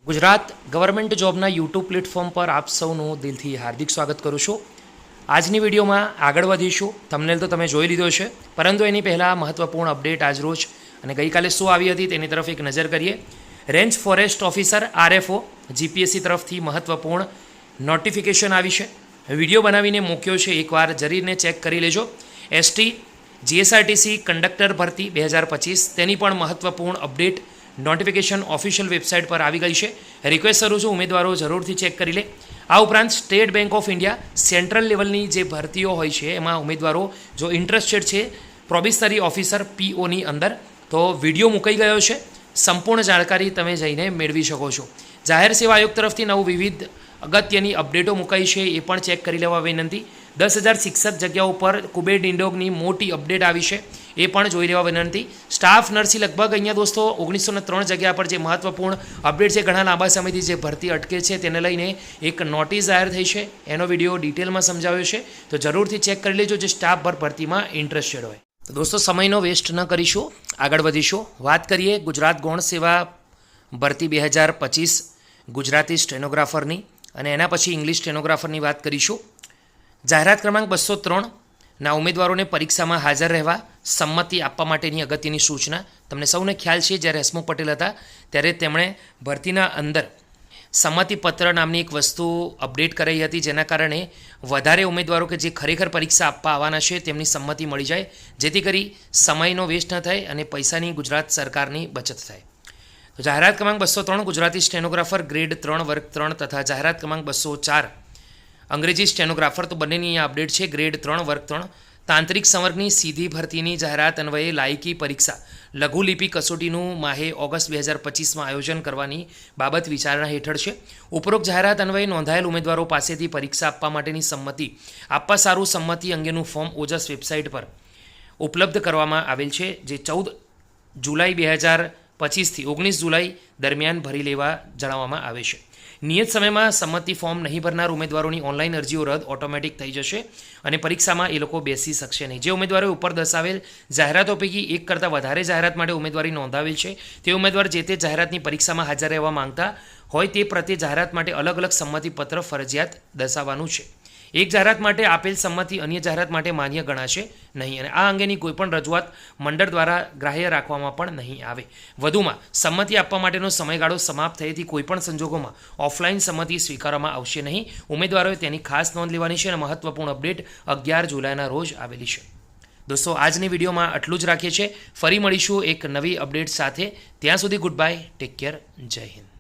Gujarat government જોબના YouTube platform પર આપ સૌનું દિલથી હાર્દિક સ્વાગત કરું છું। આજની વિડીયોમાં આગળ વધીશું। થંબનેલ તો તમે જોઈ લીધો છે, પરંતુ એની પહેલાં મહત્વપૂર્ણ અપડેટ આજરોજ અને ગઈકાલે શું આવી હતી તેની તરફ એક નજર કરીએ। Range forest officer RFO GPSC તરફથી મહત્વપૂર્ણ નોટિફિકેશન આવી છે। વિડીયો બનાવીને મૂક્યો છે, એકવાર જરીને ચેક કરી લેજો। એસટી જીએસઆરટીસી કંડક્ટર ભરતી 2025 તેની પણ મહત્વપૂર્ણ અપડેટ નોટિફિકેશન ઓફિશિયલ વેબસાઇટ પર આવી ગઈ છે। રિક્વેસ્ટ કરું છું ઉમેદવારો જરૂરથી ચેક કરી લે। આ ઉપરાંત state bank of India central લેવલની જે ભરતીઓ હોય છે એમાં ઉમેદવારો જો ઇન્ટરેસ્ટેડ છે પ્રોબેશનરી ઓફિસર POની અંદર, તો વિડીયો મુકાઈ ગયો છે। સંપૂર્ણ જાણકારી તમે જઈને મેળવી શકો છો। જાહેર સેવા આયોગ તરફથી નવું વિવિધ અગત્યની અપડેટો મુકાઈ છે, એ પણ ચેક કરી લેવા વિનંતી। 10,000 શિક્ષક જગ્યાઓ પર કુબેર ડિંડોગની મોટી અપડેટ આવી છે, એ પણ જોઈ લેવા વિનંતી। સ્ટાફ નર્સી લગભગ અહીંયા દોસ્તો 1903 જગ્યા પર જે મહત્વપૂર્ણ અપડેટ છે, ઘણા લાંબા સમયથી જે ભરતી અટકે છે તેને લઈને એક નોટિસ જાહેર થઈ છે, એનો વિડીયો ડિટેલમાં સમજાવ્યો છે, તો જરૂરથી ચેક કરી લેજો જે સ્ટાફ ભરતીમાં ઇન્ટરેસ્ટેડ હોય। તો દોસ્તો સમયનો વેસ્ટ ન કરીશું, આગળ વધીશું। વાત કરીએ ગુજરાત ગૌણ સેવા ભરતી 2025 ગુજરાતી સ્ટેનોગ્રાફરની, અને એના પછી ઇંગ્લિશ સ્ટેનોગ્રાફરની વાત કરીશું। જાહેરાત ક્રમાંક 203 ના ઉમેદવારોને પરીક્ષામાં હાજર રહેવા સંમતિ આપવા માટેની અગત્યની સૂચના। તમને સૌને ખ્યાલ છે જ્યારે હસમુખ પટેલ હતા ત્યારે તેમણે ભરતીના અંદર સંમતિપત્ર નામની એક વસ્તુ અપડેટ કરાઈ હતી, જેના કારણે વધારે ઉમેદવારો કે જે ખરેખર પરીક્ષા આપવા આવવાના છે તેમની સંમતિ મળી જાય, જેથી કરી સમયનો વેસ્ટ ન થાય અને પૈસાની ગુજરાત સરકારની બચત થાય। તો જાહેરાત ક્રમાંક 203 ગુજરાતી સ્ટેનોગ્રાફર ગ્રેડ 3 વર્ગ 3 તથા જાહેરાત ક્રમાંક 204 અંગ્રેજી સ્ટેનોગ્રાફર, તો બંનેની અહીંયા અપડેટ છે। ગ્રેડ 3 વર્ગ 3 તાંત્રિક સંવર્ગની સીધી ભરતીની જાહેરાત અન્વયે લાયકી પરીક્ષા લઘુલિપિ કસોટીનું માહે ઓગસ્ટ 2025માં આયોજન કરવાની બાબત વિચારણા હેઠળ છે। ઉપરોક્ત જાહેરાત અન્વયે નોંધાયેલ ઉમેદવારો પાસેથી પરીક્ષા આપવા માટેની સંમતિ આપવા સારું સંમતિ અંગેનું ફોર્મ ઓજસ વેબસાઇટ પર ઉપલબ્ધ કરવામાં આવેલ છે, જે 14 જુલાઈ 2025થી 19 જુલાઈ દરમિયાન ભરી લેવા જણાવવામાં આવે છે। નિયત સમયમાં સંમતિ ફોર્મ નહીં ભરનાર ઉમેદવારોની ઓનલાઈન અરજીઓ રદ ઓટોમેટિક થઈ જશે અને પરીક્ષામાં એ લોકો બેસી શકશે નહીં। જે ઉમેદવારોએ ઉપર દર્શાવેલ જાહેરાતો પૈકી એક કરતાં વધારે જાહેરાત માટે ઉમેદવારી નોંધાવેલ છે તે ઉમેદવાર જે તે જાહેરાતની પરીક્ષામાં હાજર રહેવા માંગતા હોય તે પ્રત્યે જાહેરાત માટે અલગ અલગ સંમતિપત્ર ફરજિયાત દર્શાવવાનું છે। એક જાહેરાત માટે આપેલ સંમતિ અન્ય જાહેરાત માટે માન્ય ગણાશે નહીં, અને આ અંગેની કોઈપણ રજૂઆત મંડળ દ્વારા ગ્રાહ્ય રાખવામાં પણ નહીં આવે। વધુમાં સંમતિ આપવા માટેનો સમયગાળો સમાપ્ત થયેથી કોઈપણ સંજોગોમાં ઓફલાઈન સંમતિ સ્વીકારવામાં આવશે નહીં। ઉમેદવારોએ તેની ખાસ નોંધ લેવાની છે, અને મહત્વપૂર્ણ અપડેટ 11 જુલાઈના રોજ આવેલી છે। દોસ્તો આજની વિડીયોમાં આટલું જ રાખીએ છીએ, ફરી મળીશું એક નવી અપડેટ સાથે। ત્યાં સુધી ગુડ બાય, ટેક કેર, જય હિન્દ।